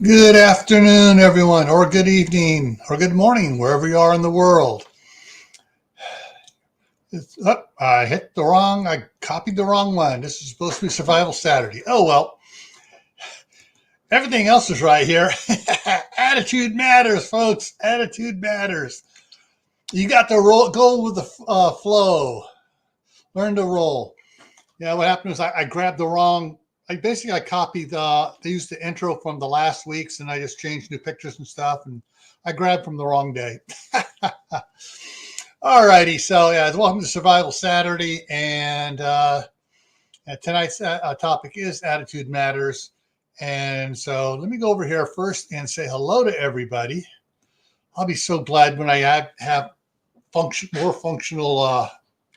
Good afternoon, everyone, or good evening, or good morning, wherever you are in the world. I copied the wrong one. This is supposed to be Survival Saturday. Oh, well, everything else is right here. Attitude matters, folks. Attitude matters. You got to go with the flow. Learn to roll. Yeah, what happened was I grabbed the wrong. I copied they used the intro from the last week's, and I just changed new pictures and stuff, and I grabbed from the wrong day. All righty, so yeah, welcome to Survival Saturday, and tonight's topic is Attitude Matters. And so let me go over here first and say hello to everybody. I'll be so glad when I have more functional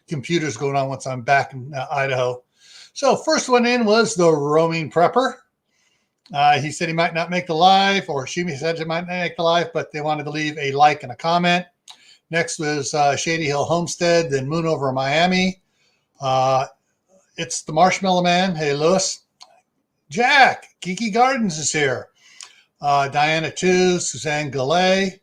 computers going on once I'm back in Idaho. So first one in was the roaming prepper. He said he might not make the live, or she said she might not make the live, but they wanted to leave a like and a comment. Next was Shady Hill Homestead, then Moon over Miami. It's the Marshmallow Man. Hey, Lewis. Jack, Geeky Gardens is here. Diana 2, Suzanne Gallet.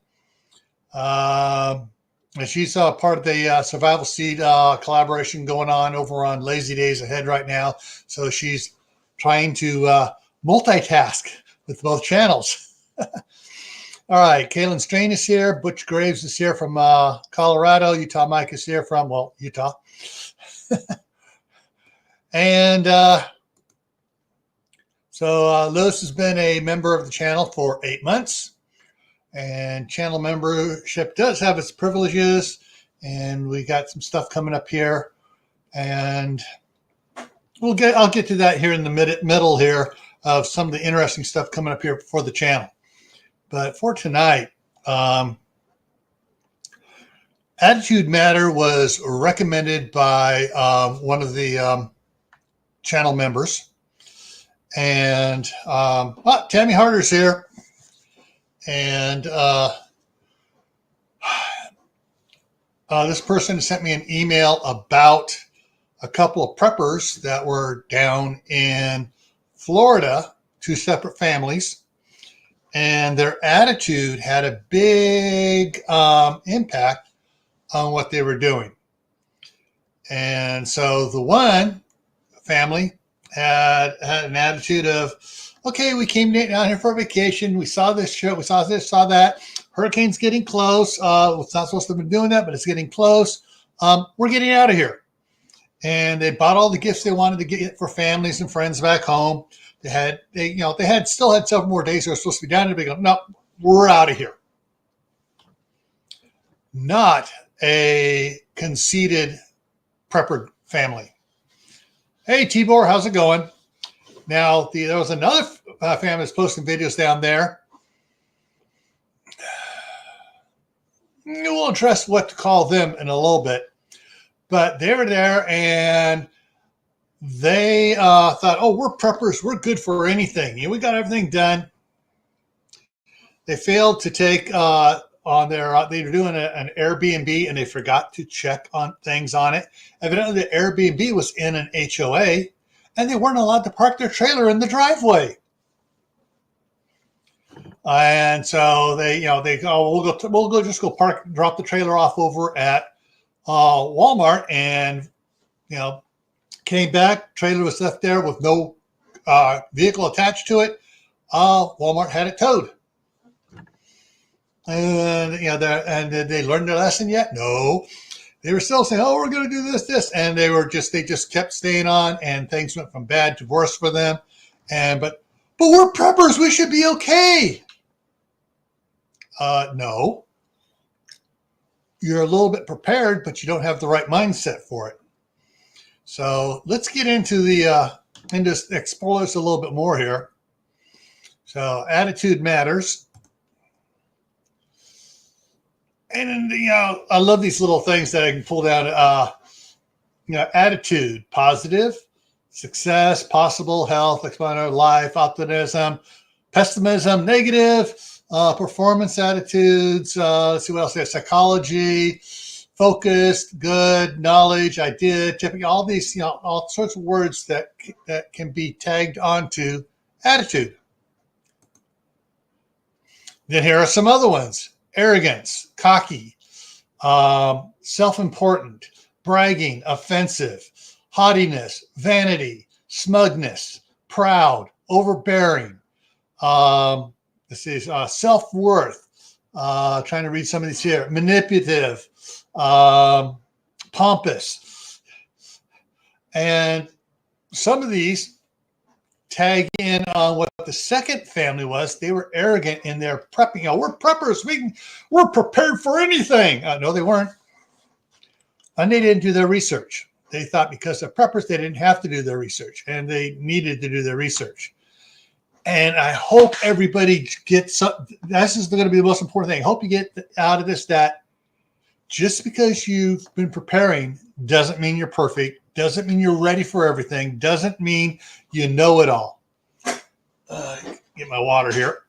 She's part of the Survival Seed collaboration going on over on Lazy Days Ahead right now. So she's trying to multitask with both channels. All right, Kaylin Strain is here. Butch Graves is here from Colorado. Utah Mike is here from, well, Utah. And so Lewis has been a member of the channel for 8 months. And channel membership does have its privileges. And we got some stuff coming up here. And I'll get to that here in the middle here of some of the interesting stuff coming up here for the channel. But for tonight, Attitude Matter was recommended by one of the channel members. And Tammy Harder's here. And this person sent me an email about a couple of preppers that were down in Florida, 2 separate families. And their attitude had a big impact on what they were doing. And so the one family had an attitude of, okay, we came down here for a vacation. We saw this show. We saw this, saw that. Hurricane's getting close. It's not supposed to have been doing that, but it's getting close. We're getting out of here. And they bought all the gifts they wanted to get for families and friends back home. They still had several more days. They were supposed to be down there. They go, no, we're out of here. Not a conceited prepper family. Hey, Tibor, how's it going? Now, there was another family that's posting videos down there. We'll address what to call them in a little bit. But they were there, and they thought, oh, we're preppers. We're good for anything. We got everything done. They failed to take on their, they were doing an Airbnb, and they forgot to check on things on it. Evidently, the Airbnb was in an HOA, and they weren't allowed to park their trailer in the driveway. And so they go, we'll go just go drop the trailer off over at Walmart, and came back. Trailer was left there with no vehicle attached to it. Walmart had it towed. And did they learn their lesson yet? No. They were still saying, "Oh, we're going to do this," and they just kept staying on, and things went from bad to worse for them. But we're preppers. We should be okay. No. You're a little bit prepared, but you don't have the right mindset for it. So let's get into and just explore this a little bit more here. So attitude matters. And, I love these little things that I can pull down. Attitude, positive, success, possible, health, explanatory, life, optimism, pessimism, negative, performance attitudes. Let's see what else there. Psychology, focused, good, knowledge, I did, tipping, all these, all sorts of words that can be tagged onto attitude. Then here are some other ones: arrogance, cocky, self-important, bragging, offensive, haughtiness, vanity, smugness, proud, overbearing. This is self-worth. Trying to read some of these here. Manipulative, pompous. And some of these tag in on what the second family was. They were arrogant in their prepping. We're preppers. We're prepared for anything. No, they weren't. And they didn't do their research. They thought because they're preppers, they didn't have to do their research, and they needed to do their research. And I hope everybody gets some. This is going to be the most important thing. I hope you get out of this that just because you've been preparing doesn't mean you're perfect, doesn't mean you're ready for everything, doesn't mean you know it all. Get my water here.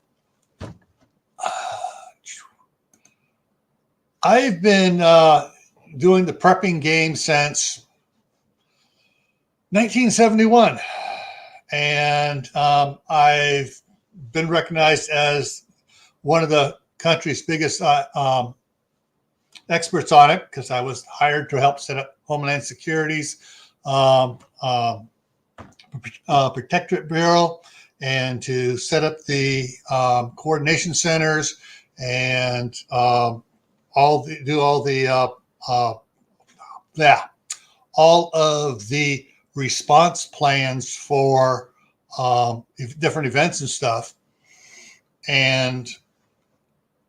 I've been doing the prepping game since 1971. And I've been recognized as one of the country's biggest experts on it because I was hired to help set up Homeland Security's Protectorate Bureau and to set up the coordination centers and all of the response plans for different events and stuff. And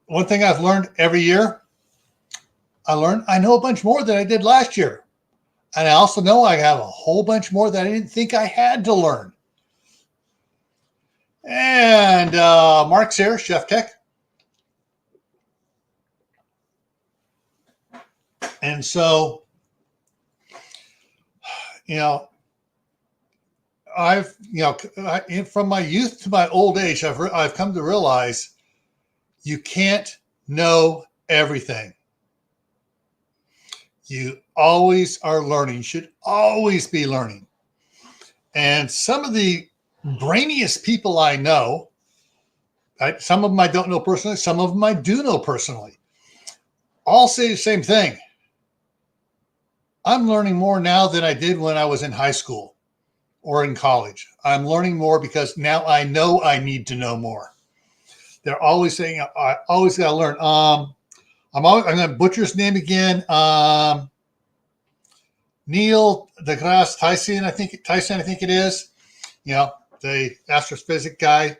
one thing I've learned every year, I know a bunch more than I did last year. And I also know I have a whole bunch more that I didn't think I had to learn. And Mark's here, Chef Tech. And so, from my youth to my old age, I've come to realize you can't know everything. You always are learning. You should always be learning. And some of the brainiest people I know, some of them I don't know personally, some of them I do know personally, all say the same thing. I'm learning more now than I did when I was in high school or in college. I'm learning more because now I know I need to know more. They're always saying, I always got to learn. I'm going to butcher his name again. Neil deGrasse Tyson, I think it is. The astrophysics guy.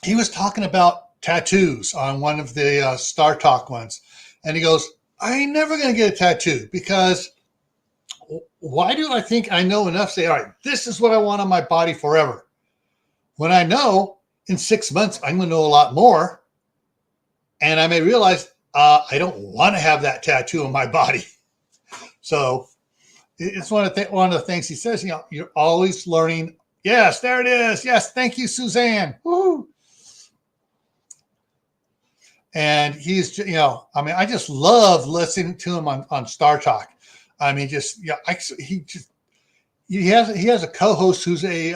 He was talking about tattoos on one of the Star Talk ones. And he goes, I ain't never going to get a tattoo because why do I think I know enough to say, all right, this is what I want on my body forever? When I know in 6 months, I'm going to know a lot more. And I may realize I don't want to have that tattoo on my body. So it's one of the things he says, you're always learning. Yes, there it is. Yes. Thank you, Suzanne. Woo. And he's, I just love listening to him on Star Talk. I mean, he has a co-host who's a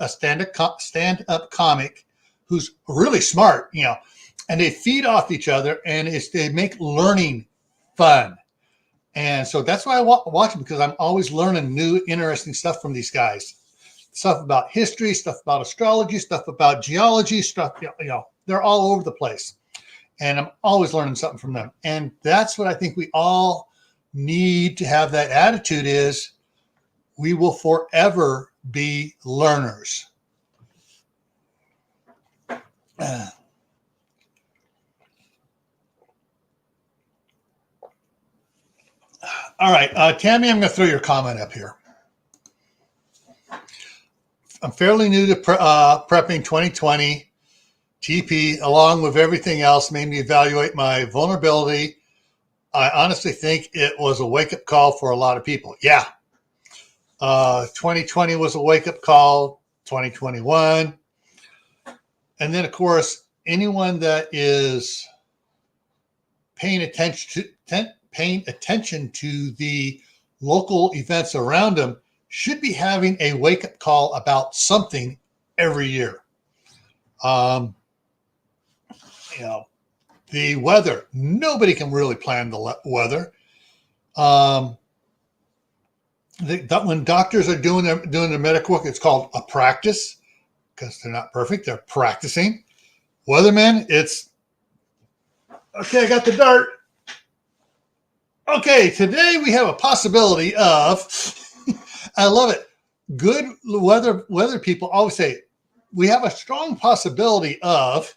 stand-up comic who's really smart, and they feed off each other, and they make learning fun. And so that's why I watch them, because I'm always learning new, interesting stuff from these guys. Stuff about history, stuff about astrology, stuff about geology, stuff, they're all over the place. And I'm always learning something from them. And that's what I think we all need to have, that attitude is we will forever be learners. All right, Tammy, I'm going to throw your comment up here. I'm fairly new to prepping 2020. TP, along with everything else, made me evaluate my vulnerability. I honestly think it was a wake-up call for a lot of people. Yeah. 2020 was a wake-up call, 2021. And then, of course, anyone that is paying attention to the local events around them should be having a wake-up call about something every year. You know, the weather. Nobody can really plan the weather. When doctors are doing their medical work, it's called a practice because they're not perfect. They're practicing. Weathermen, it's okay. I got the dart. Okay, today we have a possibility of. I love it. Good weather people always say we have a strong possibility of,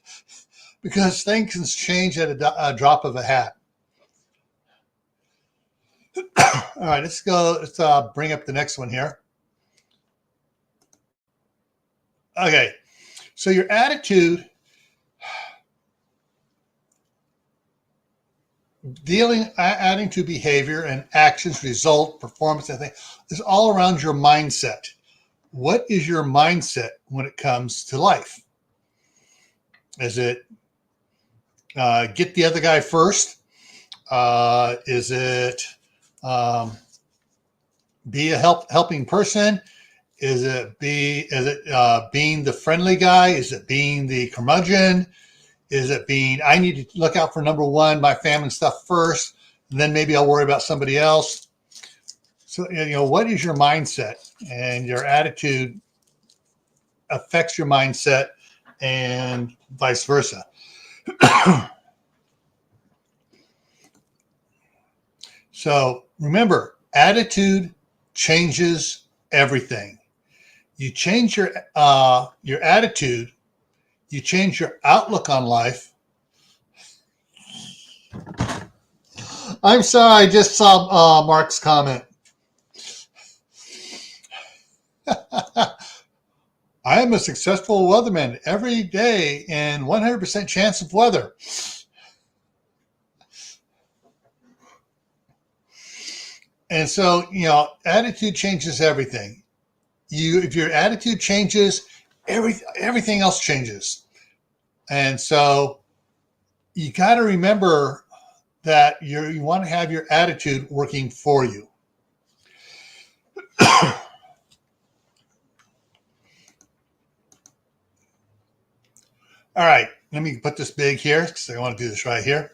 because things can change at a drop of a hat. All right, let's go. Let's bring up the next one here. Okay, so your attitude, adding to behavior and actions, result, performance, I think, is all around your mindset. What is your mindset when it comes to life? Is it get the other guy first? Is it be a helping person? Is it being the friendly guy? Is it being the curmudgeon? Is it being I need to look out for number one, my family stuff first, and then maybe I'll worry about somebody else? So what is your mindset? And your attitude affects your mindset, and vice versa. So remember, attitude changes everything. You change your attitude, you change your outlook on life. I'm sorry, I just saw Mark's comment. I am a successful weatherman every day and 100% chance of weather. And so, attitude changes everything. If your attitude changes, everything else changes. And so you got to remember that you want to have your attitude working for you. All right, let me put this big here because I want to do this right here.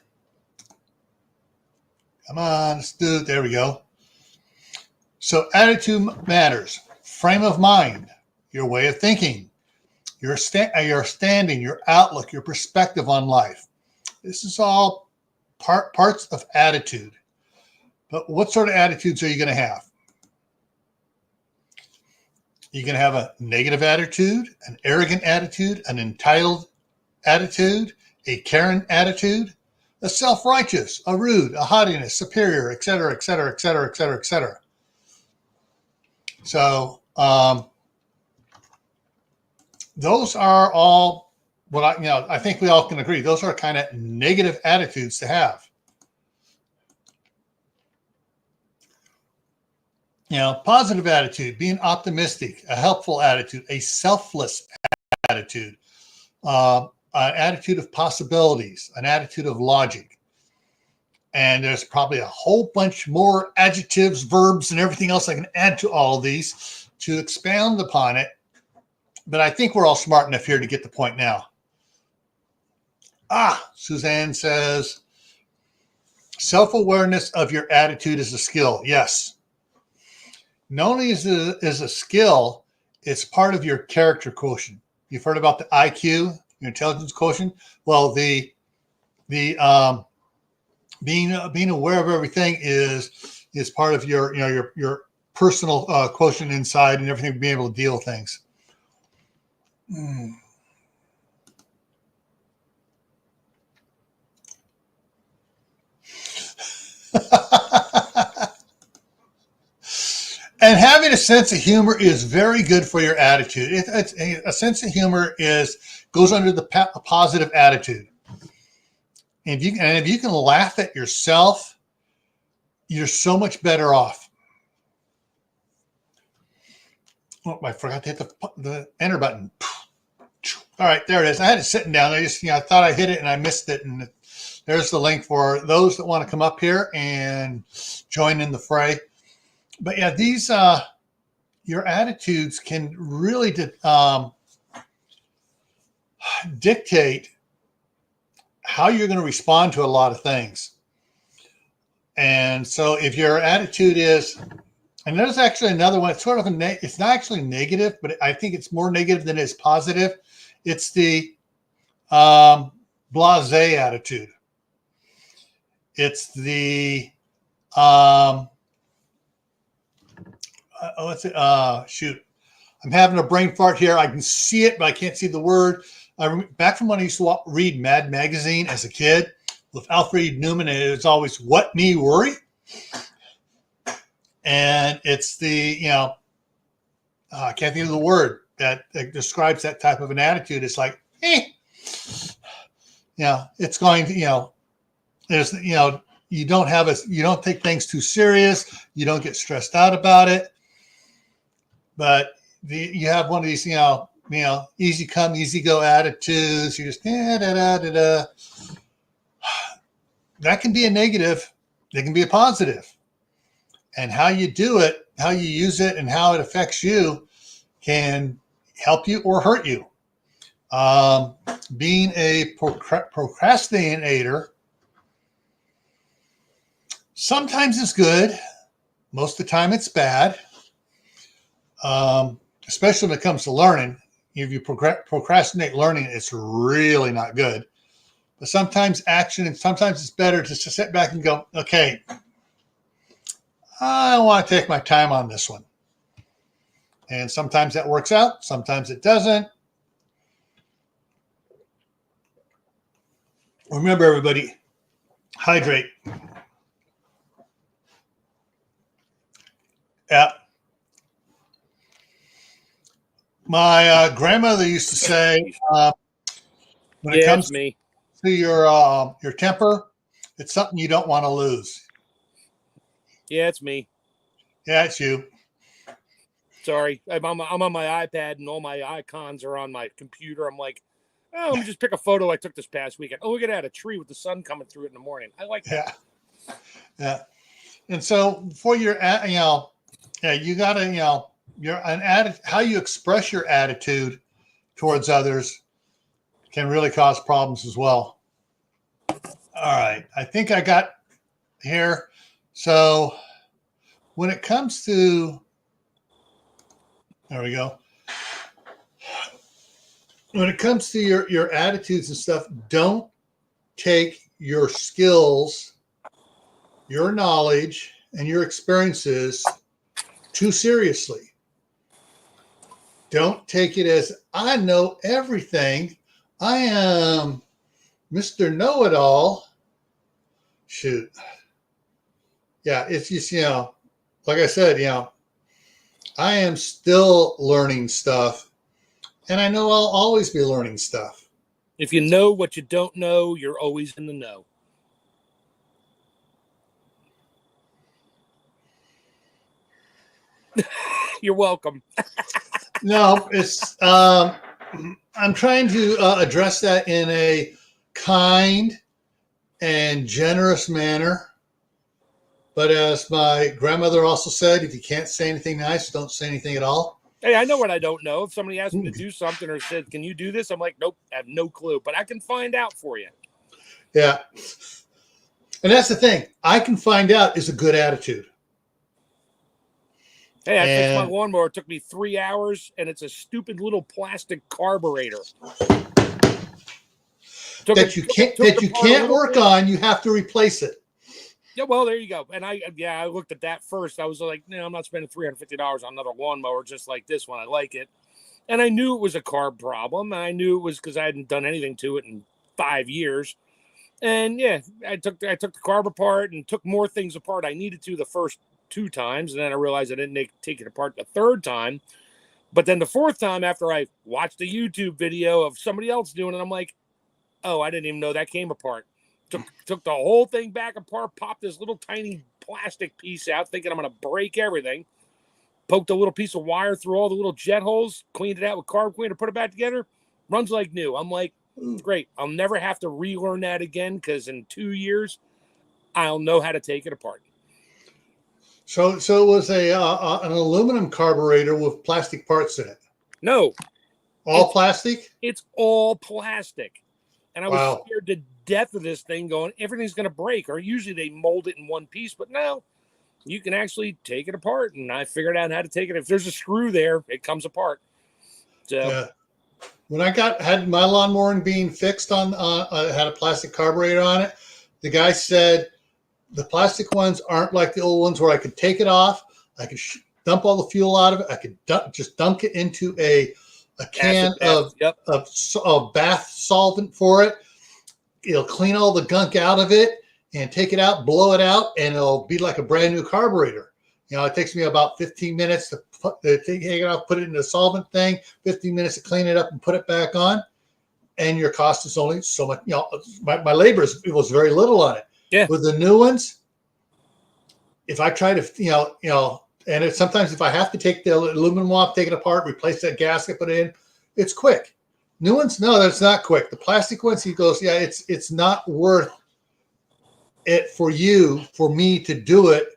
Come on, let's do it. There we go. So attitude matters. Frame of mind, your way of thinking, your standing, your outlook, your perspective on life. This is all parts of attitude. But what sort of attitudes are you going to have? You're going to have a negative attitude, an arrogant attitude, an entitled attitude, a Karen attitude, a self-righteous, a rude, a haughtiness, superior, etc., etc., etc., etc., etc. So those are all what I think we all can agree. Those are kind of negative attitudes to have. Positive attitude, being optimistic, a helpful attitude, a selfless attitude, an attitude of possibilities, an attitude of logic. And there's probably a whole bunch more adjectives, verbs, and everything else I can add to all of these to expound upon it. But I think we're all smart enough here to get the point now. Suzanne says, self-awareness of your attitude is a skill. Yes. Not only is it a skill, it's part of your character quotient. You've heard about the IQ, your intelligence quotient. Well, the being aware of everything is part of your personal quotient inside and everything, being able to deal with things. And having a sense of humor is very good for your attitude. A sense of humor goes under the positive attitude. And if you can laugh at yourself, you're so much better off. Oh, I forgot to hit the enter button. All right, there it is. I had it sitting down. I thought I hit it and I missed it. And there's the link for those that want to come up here and join in the fray. But yeah, these your attitudes can really dictate how you're going to respond to a lot of things. And so if your attitude is, and there's actually another one, it's sort of it's not actually negative, but I think it's more negative than it's positive. It's the blasé attitude. It's the what's it? Shoot, I'm having a brain fart here. I can see it, but I can't see the word. Back from when I used to read Mad Magazine as a kid with Alfred Newman, and it was always "What me worry," and it's the I can't think of the word that describes that type of an attitude. It's like, it's going to, there's, you don't take things too serious. You don't get stressed out about it. But you have one of these, easy come, easy go attitudes. You just, That can be a negative. It can be a positive. And how you do it, how you use it, and how it affects you can help you or hurt you. Being a procrastinator sometimes is good. Most of the time it's bad, especially when it comes to learning. If you procrastinate learning, it's really not good. But sometimes action, and sometimes it's better just to sit back and go, okay, I want to take my time on this one. And sometimes that works out. Sometimes it doesn't. Remember, everybody, hydrate. Yeah. My grandmother used to say, when it comes to your temper, it's something you don't want to lose. Yeah, it's me. Yeah, it's you. Sorry, I'm on my iPad and all my icons are on my computer. I'm like, oh, let me just pick a photo I took this past weekend. Oh, look at that, a tree with the sun coming through it in the morning. I like that. Yeah. And so for your, you got to, how you express your attitude towards others can really cause problems as well. All right. I think I got here. So when it comes to, there we go. When it comes to your attitudes and stuff, don't take your skills, your knowledge, and your experiences too seriously. Don't take it as, I know everything. I am Mr. Know-It-All. Shoot. Yeah, it's just, like I said, I am still learning stuff, and I know I'll always be learning stuff. If you know what you don't know, you're always in the know. You're welcome. No, it's I'm trying to address that in a kind and generous manner. But as my grandmother also said, if you can't say anything nice, don't say anything at all. Hey, I know what I don't know. If somebody asks me to do something or said, can you do this? I'm like, nope, I have no clue, but I can find out for you. Yeah. And that's the thing. I can find out is a good attitude. Hey, I fixed my lawnmower. It took me 3 hours, and it's a stupid little plastic carburetor. That you can't work on. You have to replace it. Yeah, well, there you go. And I looked at that first. I was like, no, I'm not spending $350 on another lawnmower just like this one. I like it. And I knew it was a carb problem. I knew it was because I hadn't done anything to it in 5 years. And yeah, I took the carb apart and took more things apart I needed to the first 2 times. And then I realized I didn't take it apart the third time. But then the fourth time, after I watched a YouTube video of somebody else doing it, I'm like, oh, I didn't even know that came apart. Took the whole thing back apart, popped this little tiny plastic piece out, thinking I'm going to break everything. Poked a little piece of wire through all the little jet holes, cleaned it out with carb cleaner, put it back together. Runs like new. I'm like, great. I'll never have to relearn that again because in 2 years, I'll know how to take it apart. So it was an aluminum carburetor with plastic parts in it. No. All plastic? It's all plastic. And I was Wow. scared to death of this thing going, everything's going to break. Or usually they mold it in one piece, but no, you can actually take it apart. And I figured out how to take it. If there's a screw there, it comes apart. So Yeah. When I had my lawnmower being fixed on, had a plastic carburetor on it, the guy said the plastic ones aren't like the old ones where I could take it off, I could dump all the fuel out of it, I could just dunk it into a can yep. of bath solvent for it. It'll clean all the gunk out of it and take it out, blow it out, and it'll be like a brand new carburetor. It takes me about 15 minutes to take it off, put it in the solvent thing, 15 minutes to clean it up and put it back on. And your cost is only so much. My labor was very little on it. Yeah. With the new ones, if I try to, and sometimes if I have to take the aluminum off, take it apart, replace that gasket, put it in, it's quick. New ones, no, that's not quick. The plastic ones, he goes, yeah, it's not worth it for me to do it,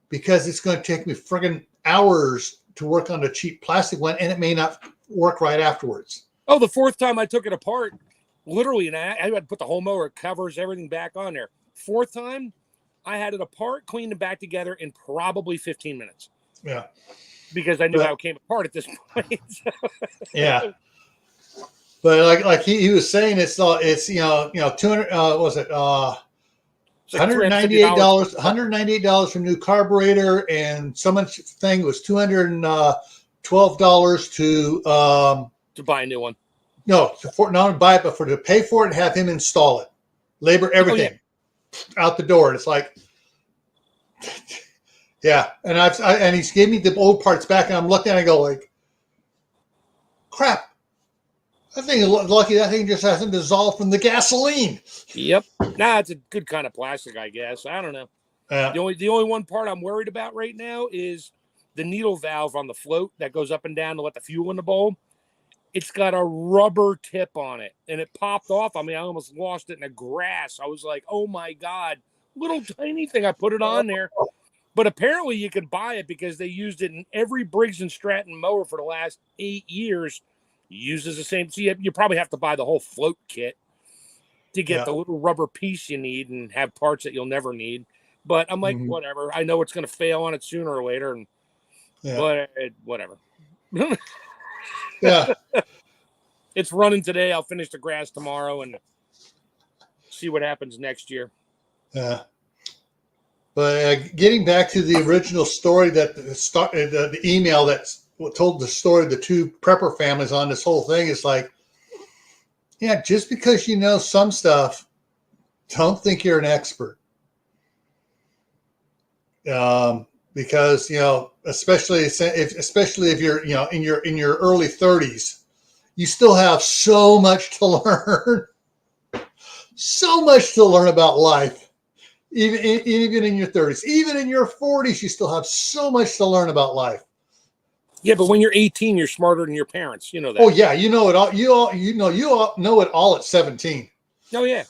because it's going to take me friggin' hours to work on a cheap plastic one, and it may not work right afterwards. Oh, the fourth time I took it apart, literally, and I had to put the whole mower covers, everything back on there. Fourth time, I had it apart, cleaned it back together in probably 15 minutes. Yeah. Because I knew how it came apart at this point. Yeah. But like he was saying, it's 200 was it $198 for new carburetor, and so much thing was $212 to buy a new one. No, not to buy it, but to pay for it and have him install it, labor, everything, out the door. And it's like, yeah. And and he's gave me the old parts back, and I'm looking at it and I go like, crap. I think lucky that thing just hasn't dissolved from the gasoline. Yep. Nah, it's a good kind of plastic, I guess. I don't know. The only one part I'm worried about right now is the needle valve on the float that goes up and down to let the fuel in the bowl. It's got a rubber tip on it, and it popped off. I mean, I almost lost it in the grass. I was like, oh my God, little tiny thing. I put it on there. But apparently you can buy it because they used it in every Briggs & Stratton mower for the last 8 years. Uses the same. So you probably have to buy the whole float kit to get the little rubber piece you need and have parts that you'll never need. But I'm like, whatever. I know it's going to fail on it sooner or later. And but whatever. Yeah. It's running today. I'll finish the grass tomorrow and see what happens next year. Yeah. But getting back to the original story, that the email that told the story of the two prepper families on this whole thing, is like, yeah, just because you know some stuff, don't think you're an expert. Because especially if you're in your early 30s, you still have so much to learn, so much to learn about life. Even in your 30s, even in your 40s, you still have so much to learn about life. Yeah, but when you're 18, you're smarter than your parents. You know that. Oh yeah, you know it all. You all know it all at 17. Oh yeah.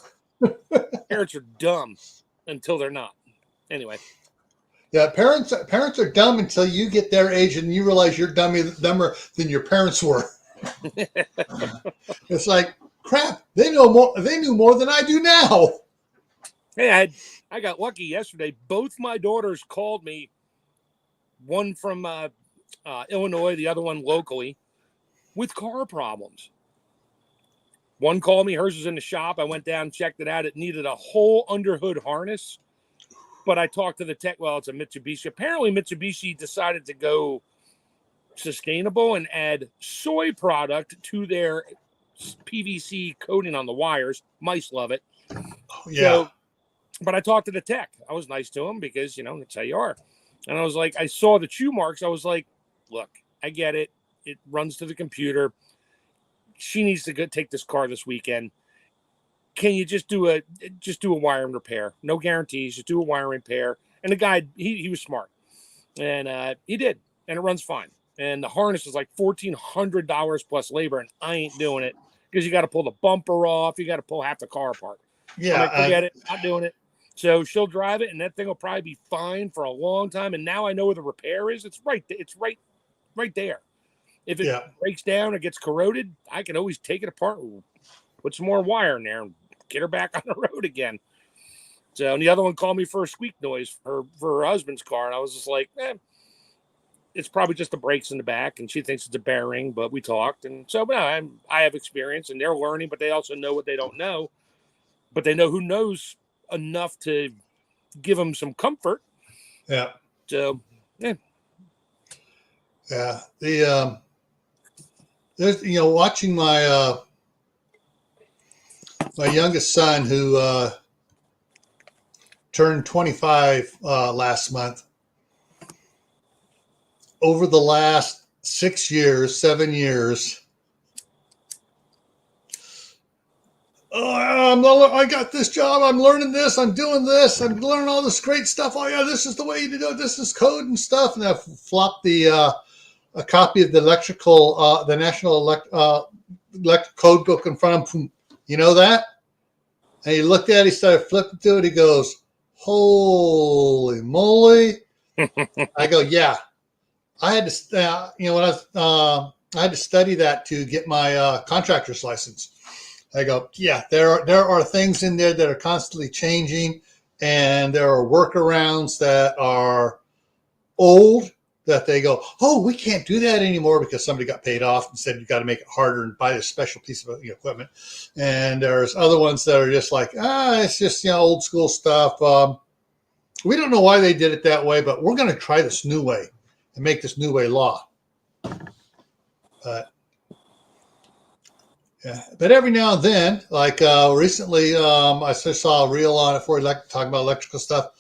Parents are dumb until they're not. Anyway. Yeah, parents are dumb until you get their age and you realize you're dumber than your parents were. It's like, crap, they knew more than I do now. Hey, I got lucky yesterday. Both my daughters called me, one from Illinois, the other one locally, with car problems. One called me, hers was in the shop. I went down, checked it out. It needed a whole underhood harness. But I talked to the tech. Well, it's a Mitsubishi. Apparently, Mitsubishi decided to go sustainable and add soy product to their PVC coating on the wires. Mice love it. Oh, yeah. But I talked to the tech. I was nice to him because, that's how you are. And I was like, I saw the chew marks. I was like, look, I get it. It runs to the computer. She needs to go take this car this weekend. Can you just do a wiring repair? No guarantees. Just do a wiring repair. And the guy, he was smart, and he did, and it runs fine. And the harness is like $1,400 plus labor, and I ain't doing it because you got to pull the bumper off. You got to pull half the car apart. Yeah, I'm like, forget it. Not doing it. So she'll drive it, and that thing will probably be fine for a long time. And now I know where the repair is. It's right there. If it breaks down or gets corroded, I can always take it apart, put some more wire in there and get her back on the road again. So, and the other one called me for a squeak noise for her husband's car. And I was just like, it's probably just the brakes in the back. And she thinks it's a bearing, but we talked. And so I have experience and they're learning, but they also know what they don't know. But they know who knows enough to give them some comfort. Yeah. So, yeah. Yeah. There's, watching my my youngest son who turned 25 last month. Over the last 7 years, I got this job. I'm learning this. I'm doing this. I'm learning all this great stuff. Oh yeah, this is the way you do it. This is code and stuff. And I flopped a copy of the the National Electric Code book in front of him. You know that? And he looked at it. He started flipping through it. He goes, "Holy moly!" I go, "Yeah." I had to, I had to study that to get my contractor's license. I go, yeah, there are things in there that are constantly changing, and there are workarounds that are old that they go, oh, we can't do that anymore because somebody got paid off and said you got to make it harder and buy this special piece of equipment. And there's other ones that are just like, it's just old school stuff. We don't know why they did it that way, but we're going to try this new way and make this new way law. But every now and then, like recently, I saw a reel on it for talking about electrical stuff,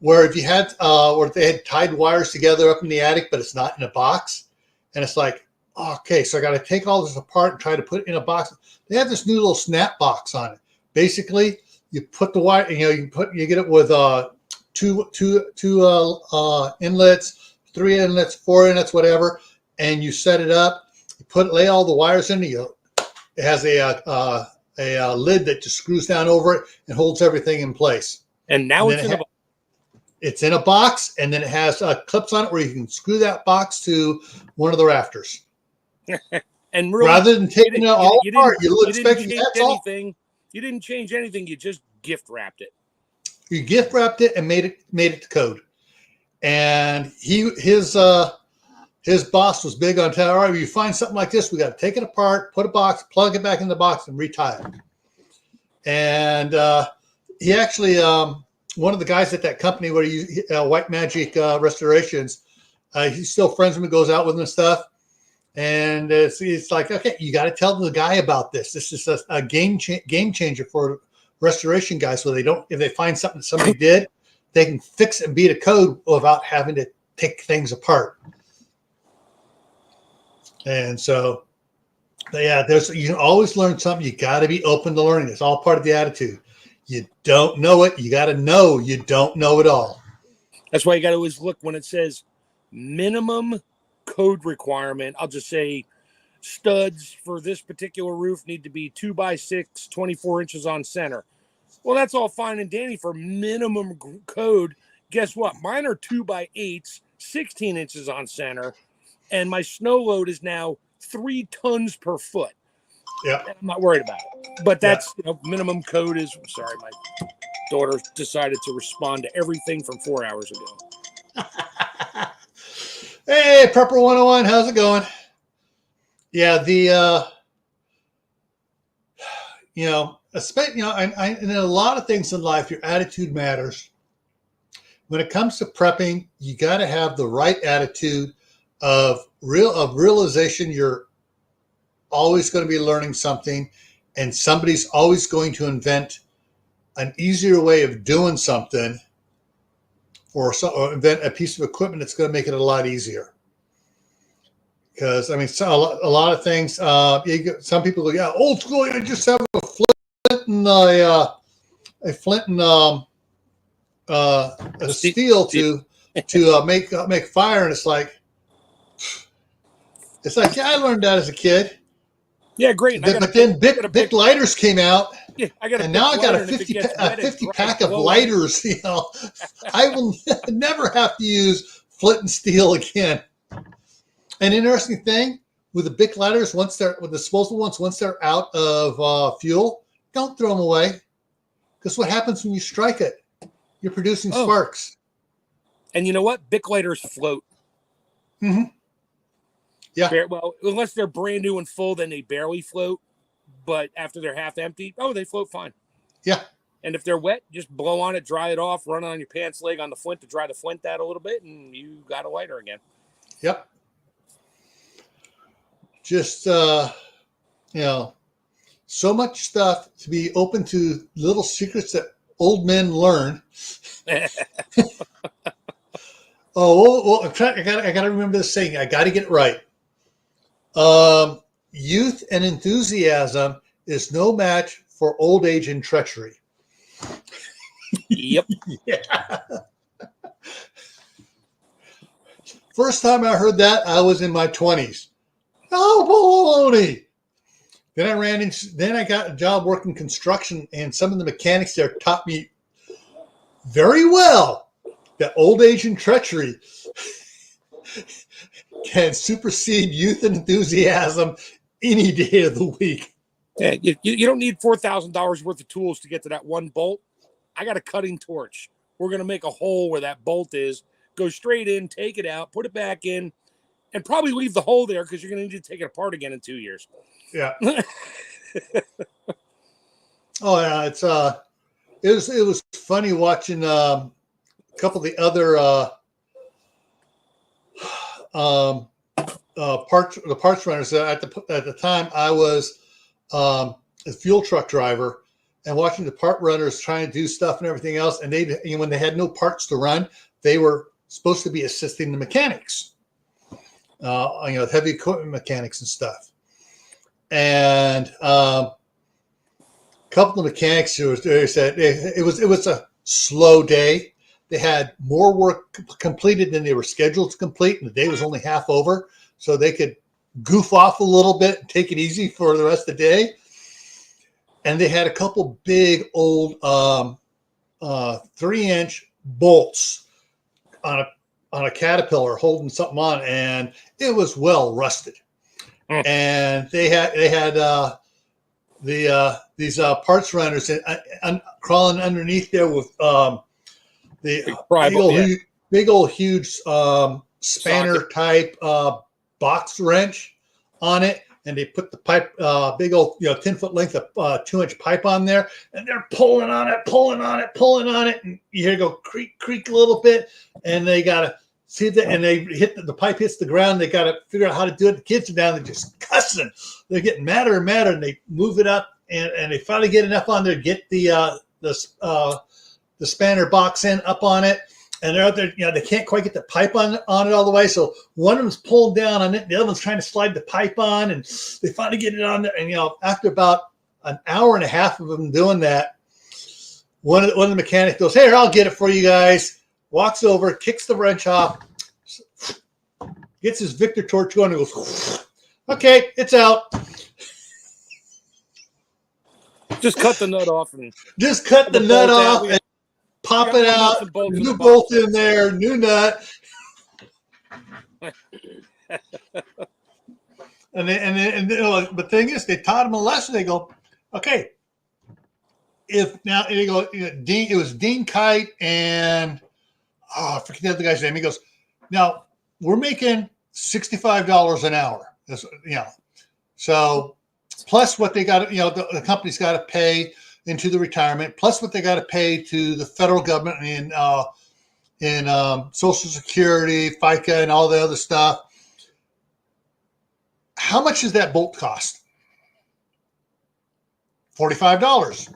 where if you had, or they had tied wires together up in the attic, but it's not in a box, and it's like, okay, so I got to take all this apart and try to put it in a box. They have this new little snap box on it. Basically, you put the wire, you get it with two inlets, 3 inlets, 4 inlets, whatever, and you set it up. You lay all the wires in it. It has a lid that just screws down over it and holds everything in place. And now it's in a box, and then it has clips on it where you can screw that box to one of the rafters. And really, rather than taking it all apart, you didn't change anything. You just gift wrapped it. You gift wrapped it and made it to code. And his boss was big on telling, all right, when you find something like this, we got to take it apart, put a box, plug it back in the box, and retie it. And he actually, one of the guys at that company where White Magic Restorations, he's still friends with him, goes out with him and stuff. And it's like, okay, you got to tell the guy about this. This is a game changer for restoration guys. So if they find something somebody did, they can fix it and beat a code without having to take things apart. And so, yeah, you can always learn something. You got to be open to learning. It's all part of the attitude. You don't know it. You got to know you don't know it all. That's why you got to always look when it says minimum code requirement. I'll just say studs for this particular roof need to be 2x6, 24 inches on center. Well, that's all fine and dandy for minimum code. Guess what? Mine are 2x8s, 16 inches on center. And my snow load is now 3 tons per foot. Yeah. I'm not worried about it. But that's minimum code is, sorry, my daughter decided to respond to everything from 4 hours ago. Hey, Prepper 101, how's it going? Yeah, in a lot of things in life, your attitude matters. When it comes to prepping, you got to have the right attitude of realization. You're always going to be learning something, and somebody's always going to invent an easier way of doing something, or invent a piece of equipment that's going to make it a lot easier. Because a lot of things. Some people go, yeah, old school. I just have a flint and a steel to make fire, and it's like, yeah, I learned that as a kid. Yeah, great. But then Bic lighters came out. Yeah, and now I got a 50 pack of lighters. I will never have to use flint and steel again. An interesting thing, with the Bic lighters, with the disposable ones, once they're out of fuel, don't throw them away. Because what happens when you strike it? You're producing sparks. And you know what? Bic lighters float. Mm-hmm. Yeah. Well, unless they're brand new and full, then they barely float. But after they're half empty, they float fine. Yeah. And if they're wet, just blow on it, dry it off, run it on your pants leg on the flint to dry the flint out a little bit, and you got a lighter again. Yep. Just, so much stuff to be open to little secrets that old men learn. I got to remember this saying. I got to get it right. Youth and enthusiasm is no match for old age and treachery. Yep. Yeah. First time I heard that, I was in my 20s. Oh, baloney. Then I got a job working construction, and some of the mechanics there taught me very well that old age and treachery can supersede youth and enthusiasm any day of the week. Yeah, you don't need $4,000 worth of tools to get to that one bolt. I got a cutting torch. We're going to make a hole where that bolt is, go straight in, take it out, put it back in, and probably leave the hole there because you're going to need to take it apart again in 2 years. Yeah. Oh yeah, it was funny watching a couple of the other parts runners. At the time, I was a fuel truck driver, and watching the part runners trying to do stuff and everything else. And when they had no parts to run, they were supposed to be assisting the mechanics, heavy equipment mechanics and stuff. And a couple of mechanics who was there said it was a slow day. They had more work completed than they were scheduled to complete, and the day was only half over, so they could goof off a little bit and take it easy for the rest of the day. And they had a couple big old 3-inch bolts on a Caterpillar holding something on, and it was well rusted. And they had these parts runners crawling underneath there with the big old huge spanner type box wrench on it, and they put the pipe, big old 10-foot length of 2-inch pipe on there, and they're pulling on it, and you hear it go creak a little bit, and they gotta see that, and they the pipe hits the ground. They got to figure out how to do it. The kids are down there just cussing. They're getting madder and madder, and they move it up, and they finally get enough on there to get the spanner box up on it. And they're out there, they can't quite get the pipe on it all the way. So one of them's pulling down on it, and the other one's trying to slide the pipe on, and they finally get it on there. And after about an hour and a half of them doing that, one of the mechanics goes, "Hey, I'll get it for you guys." Walks over, kicks the wrench off, gets his Victor torch going, and goes, "Okay, it's out." Just cut the nut off. And pop it out. New bolt in there, new nut. And the thing is, they taught him a lesson. They go, "Okay, it was Dean Kite and I forget the other guy's name." He goes, "Now we're making $65 an hour. So plus what they got, the company's got to pay into the retirement, plus what they got to pay to the federal government in Social Security, FICA, and all the other stuff. How much does that bolt cost? $45.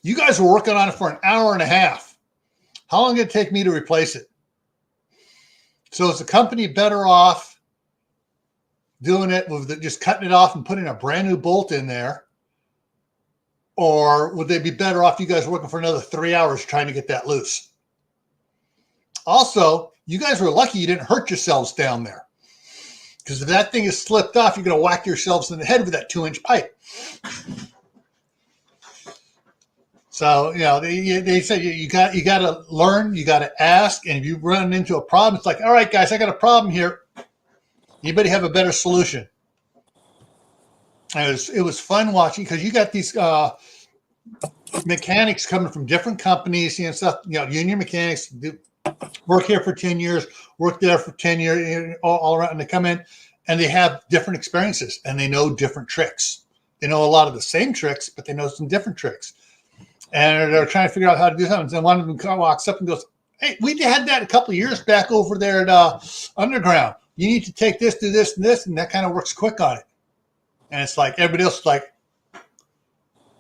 You guys were working on it for an hour and a half. How long did it take me to replace it? So is the company better off doing it with just cutting it off and putting a brand new bolt in there? Or would they be better off you guys working for another 3 hours trying to get that loose? Also, you guys were lucky you didn't hurt yourselves down there. Because if that thing is slipped off, you're going to whack yourselves in the head with that 2-inch pipe. So, they say you got to learn, you got to ask, and if you run into a problem, it's like, "All right, guys, I got a problem here. Anybody have a better solution? It was fun watching because you got these mechanics coming from different companies, stuff. Union mechanics work here for 10 years, work there for 10 years, all around, and they come in and they have different experiences and they know different tricks. They know a lot of the same tricks, but they know some different tricks. And they're trying to figure out how to do something. And one of them walks up and goes, "Hey, we had that a couple of years back over there at Underground. You need to take this, do this, and this," and that kind of works quick on it. And it's like everybody else is like,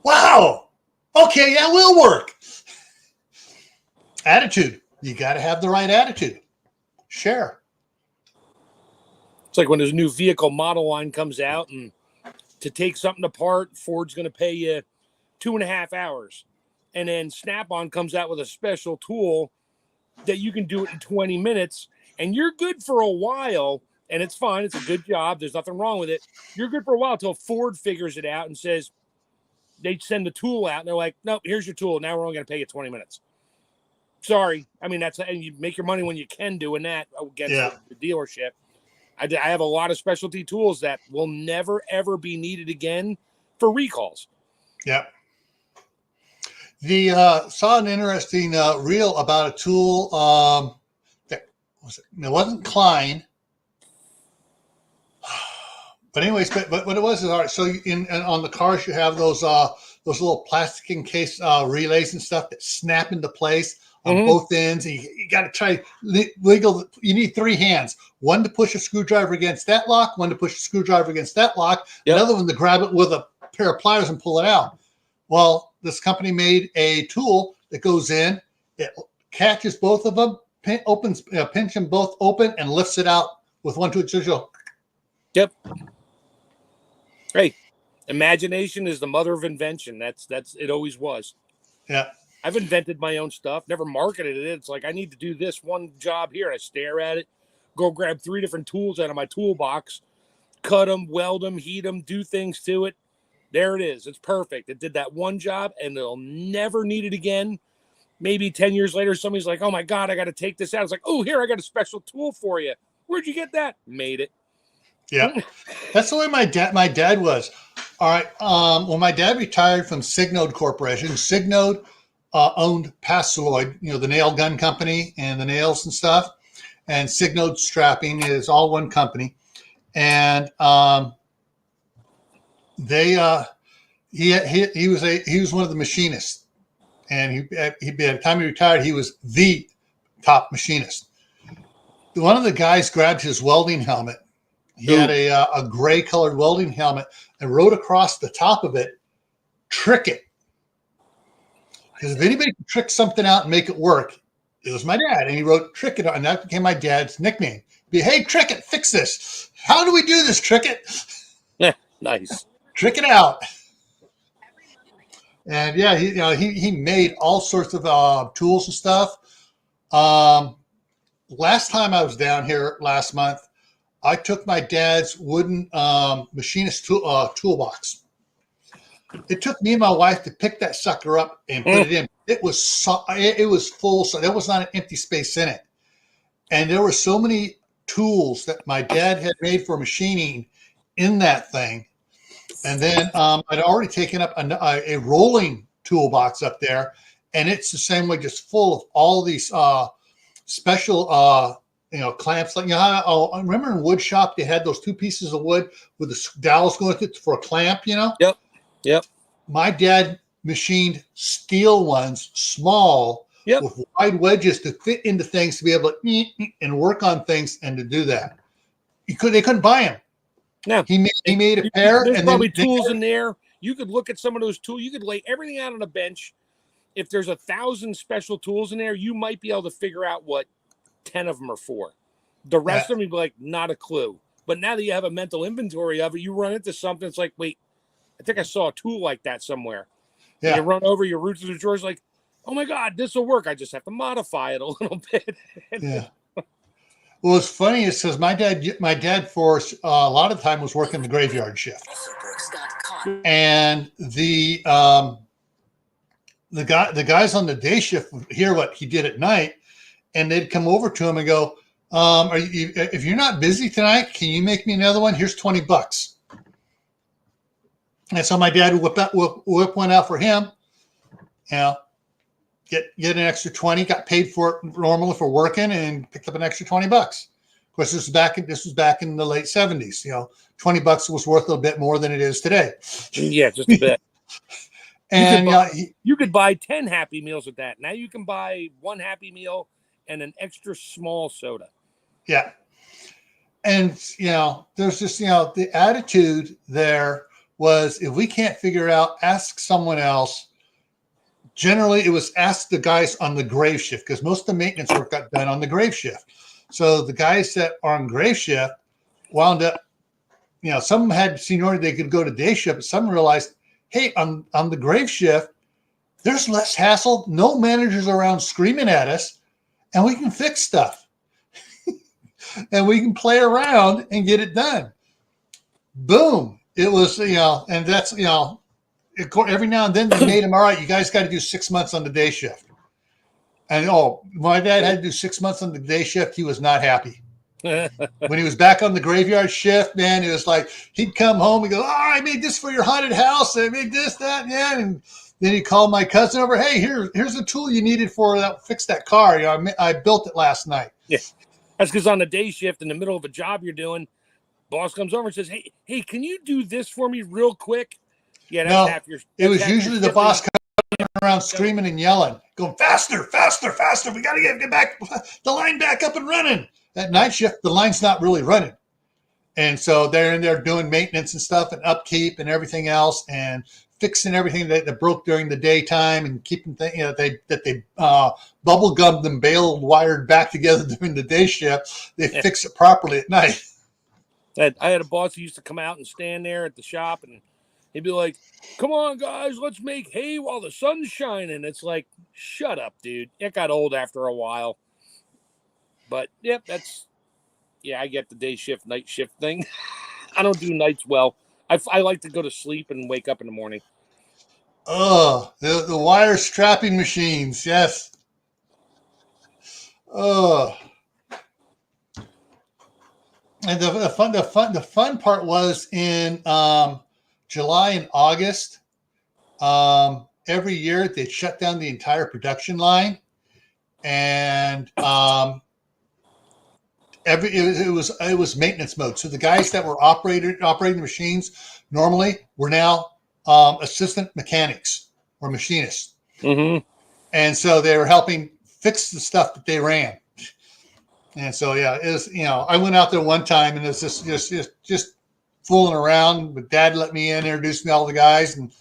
"Wow, okay, that will work." Attitude. You got to have the right attitude. Share. It's like when there's a new vehicle model line comes out, and to take something apart, Ford's going to pay you 2.5 hours. And then Snap-on comes out with a special tool that you can do it in 20 minutes, and you're good for a while, and it's fine. It's a good job. There's nothing wrong with it. You're good for a while until Ford figures it out and says, they send the tool out, and they're like, "Nope, here's your tool. Now we're only going to pay you 20 minutes. Sorry. I mean, and you make your money when you can doing that against the dealership. I have a lot of specialty tools that will never, ever be needed again for recalls. Yep. Saw an interesting reel about a tool that it wasn't Klein, but anyways, but what it was is, all right. So on the cars you have those little plastic encased relays and stuff that snap into place on both ends. And you got to try wiggle. You need 3 hands: one to push a screwdriver against that lock, one to push a screwdriver against that lock, another one to grab it with a pair of pliers and pull it out. Well, this company made a tool that goes in, it catches both of them, pinch them both open, and lifts it out with one twitch. Yep. Hey, imagination is the mother of invention. That's it. Always was. Yeah. I've invented my own stuff. Never marketed it. It's like, I need to do this one job here. I stare at it, go grab 3 different tools out of my toolbox, cut them, weld them, heat them, do things to it. There it is. It's perfect. It did that one job, and they'll never need it again. Maybe 10 years later, somebody's like, "Oh my God, I got to take this out." It's like, "Oh, here, I got a special tool for you. Where'd you get that?" Made it. Yeah. That's the way my dad was. All right. When my dad retired from Signode Corporation, Signode owned Pasteloid, the nail gun company and the nails and stuff. And Signode Strapping is all one company. And he was one of the machinists, and by the time he retired, he was the top machinist. One of the guys grabbed his welding helmet. He had a gray colored welding helmet and wrote across the top of it, "Trick it." Because if anybody could trick something out and make it work, it was my dad. And he wrote "Trick it," and that became my dad's nickname. "Hey, Trick it, fix this. How do we do this, Trick it?" Yeah, nice. Trick it out. And yeah, he made all sorts of tools and stuff. Last time I was down here last month, I took my dad's wooden machinist toolbox. It took me and my wife to pick that sucker up and put it in. It was full, so there was not an empty space in it. And there were so many tools that my dad had made for machining in that thing. And then I'd already taken up a rolling toolbox up there, and it's the same way, just full of all these special clamps. Like, I remember in wood shop they had those 2 pieces of wood with the dowels going with it for a clamp. Yep. My dad machined steel ones, small, with wide wedges to fit into things to be able to and work on things, and to do that. They couldn't buy them. No, he made a pair. There's and probably then tools in there. You could look at some of those tools. You could lay everything out on a bench. If there's 1,000 special tools in there, you might be able to figure out what 10 of them are for. The rest of them, you'd be like, not a clue. But now that you have a mental inventory of it, you run into something. It's like, wait, I think I saw a tool like that somewhere. Yeah. You run over, you root through the drawers, like, oh my God, this will work. I just have to modify it a little bit. Yeah. Well, what's funny is, says my dad for a lot of the time was working the graveyard shift, and the guys on the day shift would hear what he did at night, and they'd come over to him and go, If you're not busy tonight, can you make me another one? Here's $20. And so my dad would whip one out for him. You know, get an extra 20, got paid for it normally for working, and picked up an extra $20. Of course, this was back in the late 70s. 20 bucks was worth a little bit more than it is today. Yeah, just a bit. And you could buy 10 Happy Meals with that. Now you can buy one Happy Meal and an extra small soda. Yeah. And, there's just, the attitude there was, if we can't figure out, ask someone else. Generally, it was ask the guys on the grave shift, because most of the maintenance work got done on the grave shift. So the guys that are on grave shift wound up, some had seniority, they could go to day shift, but some realized, hey, on the grave shift, there's less hassle. No managers around screaming at us, and we can fix stuff. And we can play around and get it done. Boom. It was, and that's, every now and then they made him, all right, you guys got to do 6 months on the day shift. And, my dad had to do 6 months on the day shift. He was not happy. When he was back on the graveyard shift, man, it was like he'd come home and go, I made this for your haunted house. I made this, that, yeah. And then he called my cousin over. Hey, here's the tool you needed for that, fix that car. I built it last night. Yeah. That's because on the day shift, in the middle of a job you're doing, boss comes over and says, hey, can you do this for me real quick? Yeah, that's half your. It was usually the boss coming around screaming and yelling, going faster, faster, faster. We got to get back the line back up and running. At night shift, the line's not really running. And so they're in there doing maintenance and stuff and upkeep and everything else and fixing everything that broke during the daytime and keeping things, they bubble gummed and bale wired back together during the day shift. They fix it properly at night. I had a boss who used to come out and stand there at the shop, and he'd be like, come on, guys, let's make hay while the sun's shining. It's like, shut up, dude. It got old after a while. But, yep, I get the day shift, night shift thing. I don't do nights well. I like to go to sleep and wake up in the morning. Oh, the wire strapping machines, yes. Oh. And the fun part was in July and August. Every year they'd shut down the entire production line, and it was maintenance mode. So the guys that were operating the machines normally were now assistant mechanics or machinists, and so they were helping fix the stuff that they ran. And so, it was, I went out there one time and it was just fooling around. But Dad let me in, introduced me to all the guys, and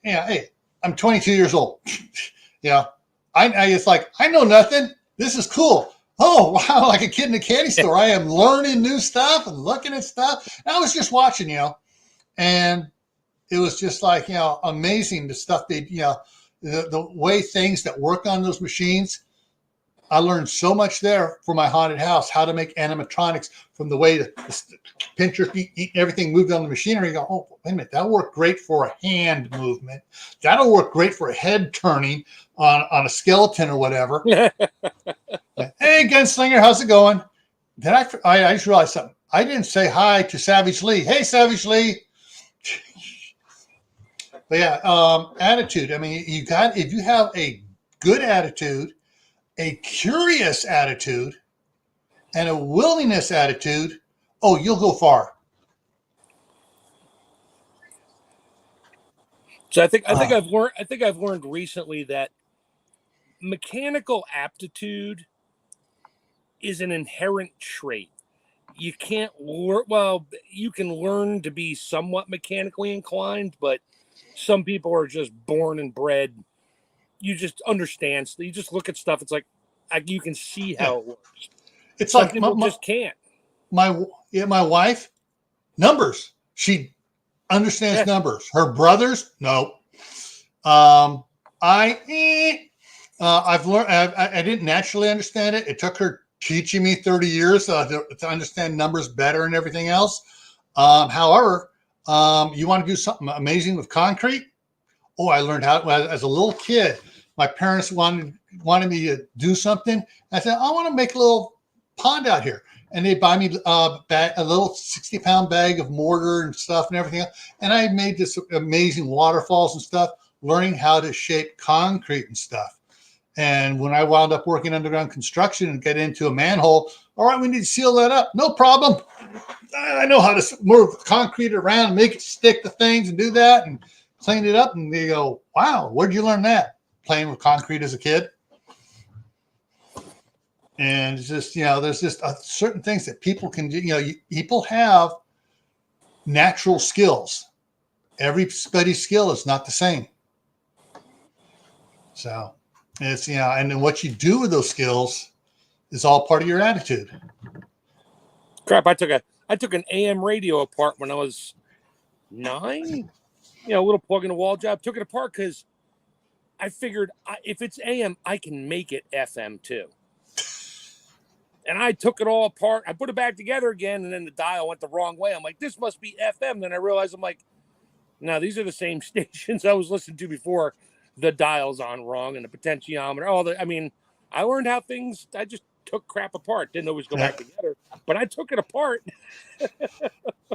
hey, I'm 22 years old. It's like, I know nothing. This is cool. Oh, wow, like a kid in a candy store. I am learning new stuff and looking at stuff. And I was just watching, and it was just like, amazing the stuff they, the way things that work on those machines. I learned so much there for my haunted house, how to make animatronics, from the way the pincher feet, everything moved on the machinery. You go, oh, wait a minute, that'll work great for a hand movement. That'll work great for a head turning on a skeleton or whatever. Hey, Gunslinger, how's it going? Then I just realized something. I didn't say hi to Savage Lee. Hey, Savage Lee. But yeah, attitude. I mean, if you have a good attitude, a curious attitude, and a willingness attitude, you'll go far. So I think I've learned recently that mechanical aptitude is an inherent trait. You can't learn. Well, you can learn to be somewhat mechanically inclined, but some people are just born and bred. You just understand. You just look at stuff. It's like you can see how it works. It's some like people just can't. My wife, numbers. She understands numbers. Her brothers, no. I've learned. I didn't naturally understand it. It took her teaching me 30 years to understand numbers better and everything else. However, you want to do something amazing with concrete? Oh, I learned how as a little kid. My parents wanted me to do something. I said, I want to make a little pond out here. And they buy me a little 60-pound bag of mortar and stuff and everything else. And I made this amazing waterfalls and stuff, learning how to shape concrete and stuff. And when I wound up working underground construction and get into a manhole, all right, we need to seal that up. No problem. I know how to move concrete around and make it stick to things and do that and clean it up. And they go, wow, where'd you learn that? Playing with concrete as a kid. And it's just, there's just certain things that people can do. People have natural skills. Everybody's skill is not the same. So it's, and then what you do with those skills is all part of your attitude. Crap, I took an AM radio apart when I was 9. A little plug in the wall job. Took it apart because I figured if it's AM, I can make it FM too. And I took it all apart. I put it back together again, and then the dial went the wrong way. I'm like, this must be FM. Then I realized, I'm like, no, these are the same stations I was listening to before. The dial's on wrong, and the potentiometer. I learned how things. I just took crap apart. Didn't always go back together, but I took it apart.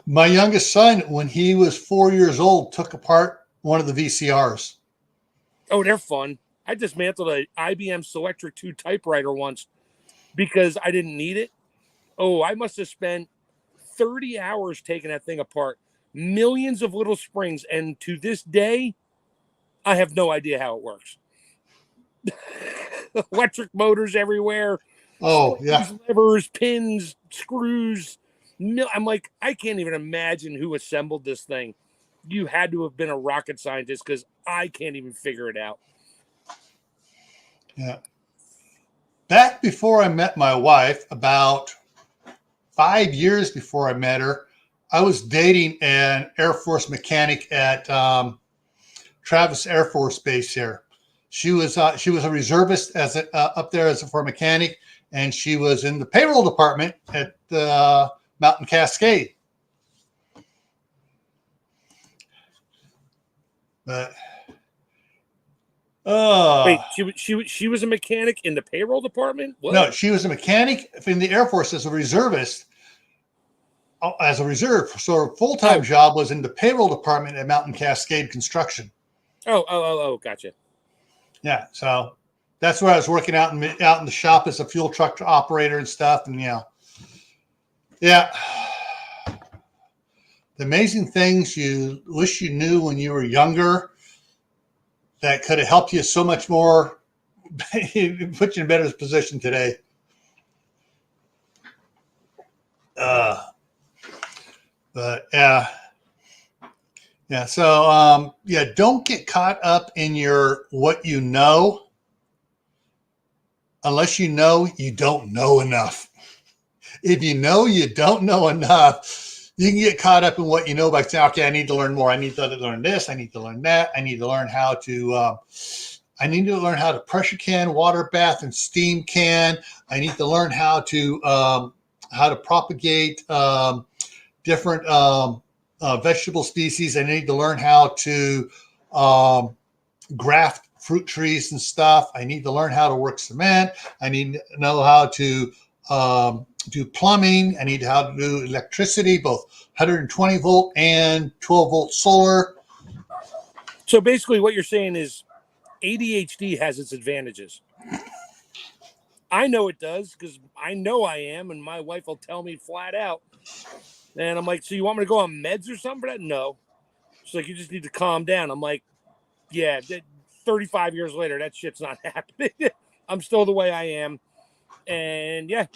My youngest son, when he was 4 years old, took apart one of the VCRs. Oh, they're fun. I dismantled a IBM Selectric 2 typewriter once because I didn't need it. Oh, I must have spent 30 hours taking that thing apart. Millions of little springs. And to this day, I have no idea how it works. Electric motors everywhere. Oh, yeah. Levers, pins, screws. I'm like, I can't even imagine who assembled this thing. You had to have been a rocket scientist because I can't even figure it out. Yeah. Back before I met my wife, about 5 years before I met her, I was dating an Air Force mechanic at Travis Air Force Base here. She was a reservist up there for a mechanic, and she was in the payroll department at Mountain Cascade. But wait, she was a mechanic in the payroll department? What? No, she was a mechanic in the Air Force as a reservist. As a reserve, so her full-time job was in the payroll department at Mountain Cascade Construction. Oh, gotcha. Yeah, so that's where I was working out in the shop as a fuel truck operator and stuff, and yeah. The amazing things you wish you knew when you were younger that could have helped you so much more, put you in a better position today. But yeah. So don't get caught up in your what you know, unless you know you don't know enough. If you know you don't know enough, you can get caught up in what you know by saying, okay, I need to learn more. I need to learn this. I need to learn that. I need to learn how to. I need to learn how to pressure can, water bath, and steam can. I need to learn how to propagate different vegetable species. I need to learn how to graft fruit trees and stuff. I need to learn how to work cement. I need to know how to do plumbing. I need to know how to do electricity, both 120 volt and 12 volt solar. So basically what you're saying is ADHD has its advantages. I know it does because I know I am, and my wife will tell me flat out. And I'm like, so you want me to go on meds or something for that? No. She's like, you just need to calm down. I'm like, yeah, 35 years later, that shit's not happening. I'm still the way I am. And yeah,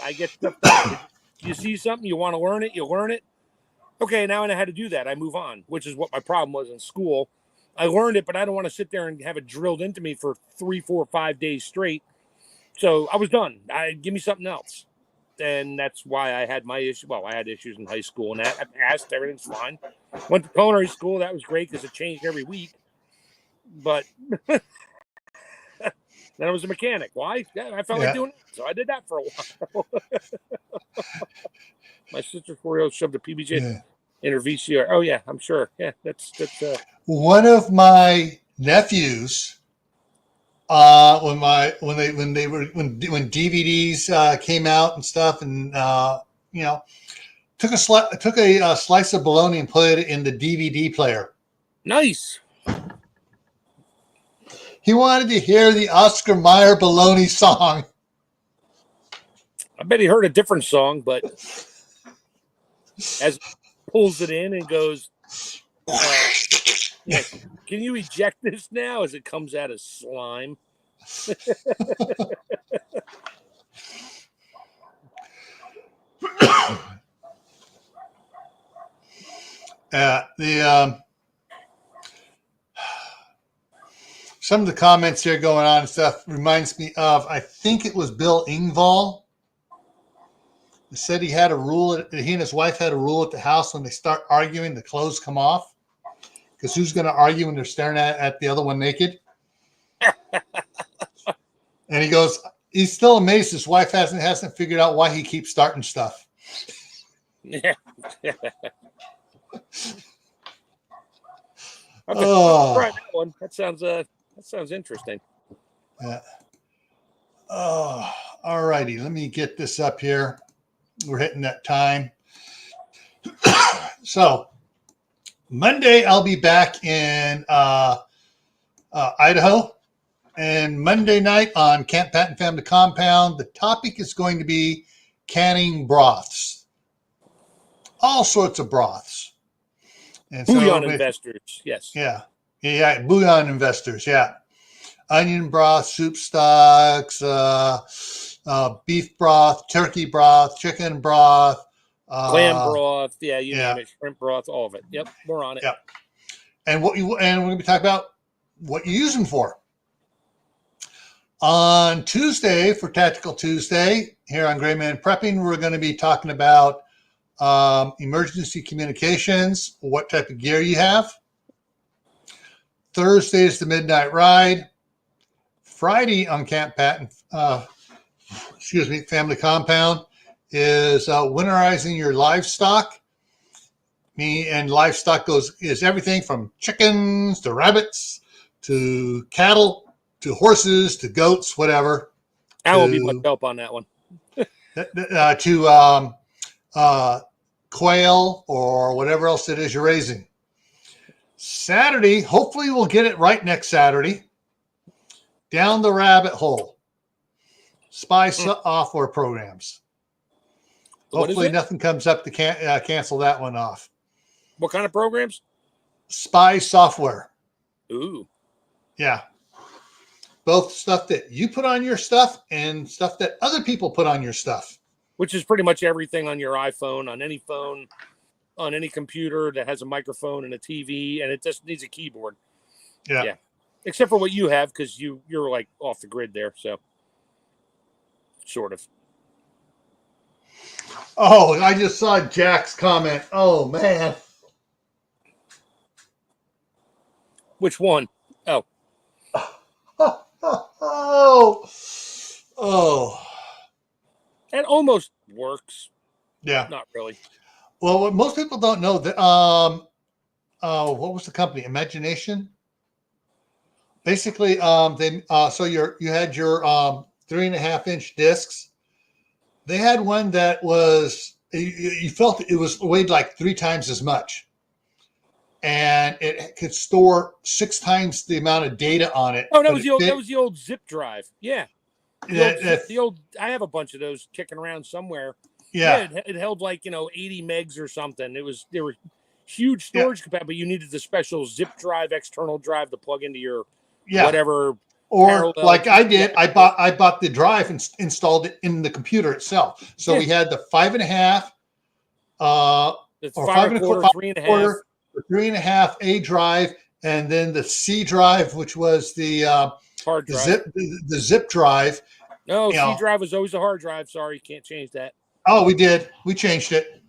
I get stuff done. You see something, you want to learn it, you learn it. Okay, now I know how to do that. I move on, which is what my problem was in school. I learned it, but I don't want to sit there and have it drilled into me for 3, 4, 5 days straight. So I was done. Give me something else. And that's why I had my issue. Well, I had issues in high school, and that I passed. Everything's fine. Went to culinary school. That was great because it changed every week. But then I was a mechanic. Why? Yeah, I felt like doing it, so I did that for a while. My sister 4-year-old shoved a PBJ in her VCR. Oh yeah, I'm sure. Yeah, that's. One of my nephews when DVDs came out and stuff, and took a slice of bologna and put it in the DVD player. Nice. He wanted to hear the Oscar Mayer bologna song. I bet he heard a different song, but as he pulls it in and goes, yes, can you eject this now as it comes out of slime? Some of the comments here going on and stuff reminds me of, I think it was Bill Engvall. He said he and his wife had a rule at the house: when they start arguing, the clothes come off. Because who's going to argue when they're staring at the other one naked? And he goes, he's still amazed his wife hasn't figured out why he keeps starting stuff. Yeah. Oh, try that one. That sounds interesting. Yeah. Oh, all righty. Let me get this up here. We're hitting that time. So Monday, I'll be back in Idaho. And Monday night on Camp Patton Family Compound, the topic is going to be canning broths. All sorts of broths. And Bouillon investors, yes. Yeah. Yeah, bouillon investors, yeah. Onion broth, soup stocks, beef broth, turkey broth, chicken broth. Clam broth, you name it, shrimp broth, all of it. Yep, we're on it. Yep. And we're going to be talking about what you use them for. On Tuesday, for Tactical Tuesday, here on GrayManPrepping, we're going to be talking about emergency communications, what type of gear you have. Thursday is the midnight ride. Friday on Camp Patton, Family Compound is winterizing your livestock. And livestock is everything from chickens to rabbits to cattle to horses to goats, whatever. I won't be much help on that one. To quail or whatever else it is you're raising. Saturday, hopefully we'll get it right next Saturday. Down the rabbit hole. Spy software programs. Hopefully nothing comes up to cancel that one off. What kind of programs? Spy software. Ooh. Yeah. Both stuff that you put on your stuff and stuff that other people put on your stuff. Which is pretty much everything on your iPhone, on any phone, on any computer that has a microphone and a TV, and it just needs a keyboard. Yeah. Except for what you have, because you're like off the grid there, so sort of. Oh, I just saw Jack's comment. Oh, man. Which one? Oh. Oh. It almost works. Yeah. Not really. Well, what most people don't know that what was the company? Imagination. Basically, so you had your 3.5-inch discs. They had one that was you felt it was weighed like 3 times as much, and it could store 6 times the amount of data on it. Oh, that was the old zip drive. Yeah. The old. I have a bunch of those kicking around somewhere. Yeah. It held like 80 megs or something. They were huge storage capacity, but you needed the special zip drive, external drive to plug into your whatever. Or like I did, I bought the drive and installed it in the computer itself. So we had the 5.5, it's or 5 1/4, 3.5, the 3.5 A drive, and then the C drive, which was the hard drive, the zip drive. No, C drive was always a hard drive. Sorry, can't change that. Oh, we did. We changed it.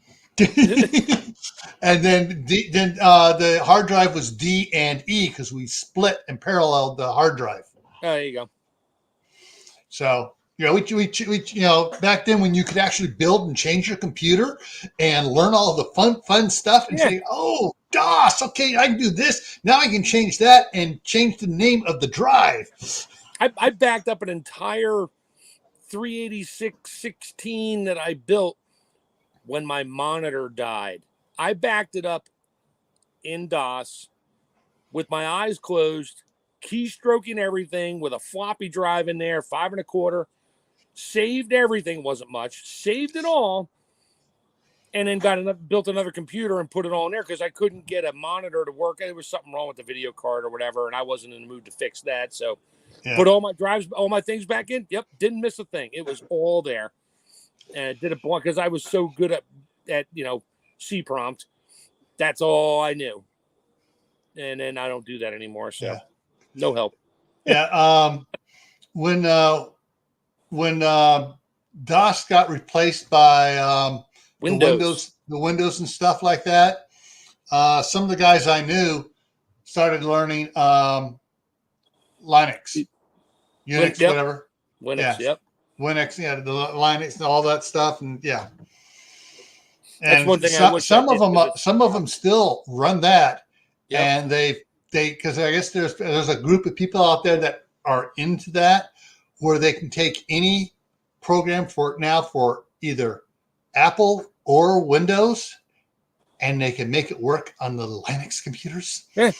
And then the hard drive was D and E because we split and paralleled the hard drive. Oh, there you go. So, we back then when you could actually build and change your computer and learn all the fun stuff and say, oh, DOS, okay, I can do this. Now I can change that and change the name of the drive. I backed up an entire 386/16 that I built when my monitor died. I backed it up in DOS with my eyes closed, keystroking everything with a floppy drive in there, 5 1/4, saved everything, wasn't much, saved it all, and then built another computer and put it all in there because I couldn't get a monitor to work. There was something wrong with the video card or whatever, and I wasn't in the mood to fix that. So put all my drives, all my things back in. Yep, didn't miss a thing. It was all there. And it did it because I was so good at C prompt. That's all I knew. And then I don't do that anymore. So no help. Yeah. When DOS got replaced by Windows. the Windows and stuff like that, some of the guys I knew started learning Linux, Unix, whatever. Linux, yep. Winx, the Linux and all that stuff, and That's and one thing I wish some of them still run that, and they because I guess there's a group of people out there that are into that, where they can take any program for either Apple or Windows, and they can make it work on the Linux computers. Yeah.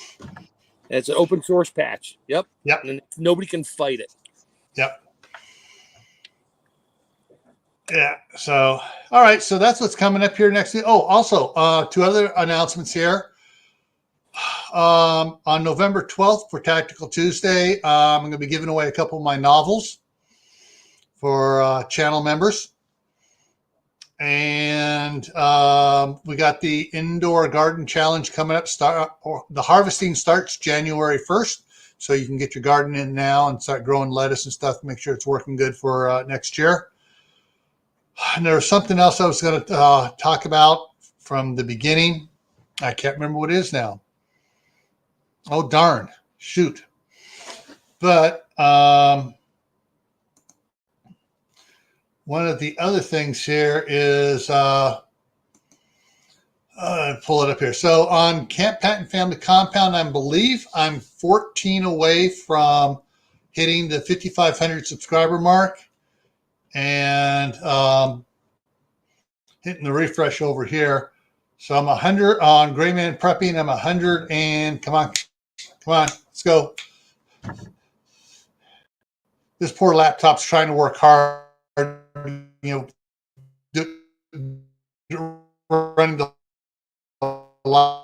It's an open source patch. Yep. And nobody can fight it. Yep. Yeah. So, all right. So that's what's coming up here next week. Oh, also, 2 other announcements here. On November 12th for Tactical Tuesday, I'm going to be giving away a couple of my novels for channel members. And we got the Indoor Garden Challenge coming up. The harvesting starts January 1st. So you can get your garden in now and start growing lettuce and stuff. Make sure it's working good for next year. And there was something else I was going to talk about from the beginning. I can't remember what it is now. Oh, darn. Shoot. But one of the other things here is, pull it up here. So on Camp Patton Family Compound, I believe I'm 14 away from hitting the 5,500 subscriber mark. And hitting the refresh over here. So I'm 100 on GrayManPrepping. I'm 100 and come on, let's go. This poor laptop's trying to work hard, running the live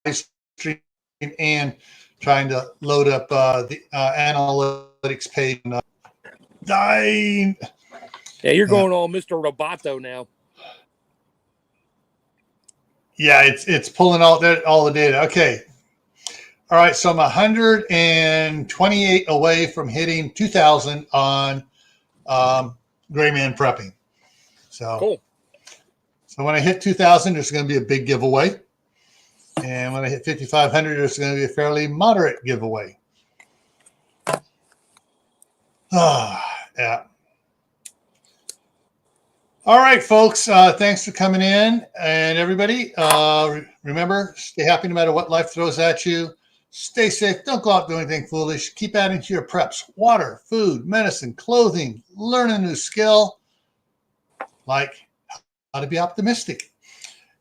stream and trying to load up the analytics page. Dying. Yeah, you're going all Mr. Roboto now. Yeah, it's pulling all the data. Okay. All right, so I'm 128 away from hitting 2,000 on GrayManPrepping. So cool. So when I hit 2,000, there's going to be a big giveaway. And when I hit 5,500, there's going to be a fairly moderate giveaway. Yeah. All right, folks. Thanks for coming in. And everybody, remember, stay happy no matter what life throws at you. Stay safe. Don't go out doing anything foolish. Keep adding to your preps. Water, food, medicine, clothing. Learn a new skill, like how to be optimistic.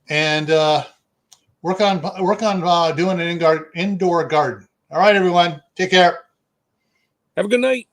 And work on doing an indoor garden. All right, everyone. Take care. Have a good night.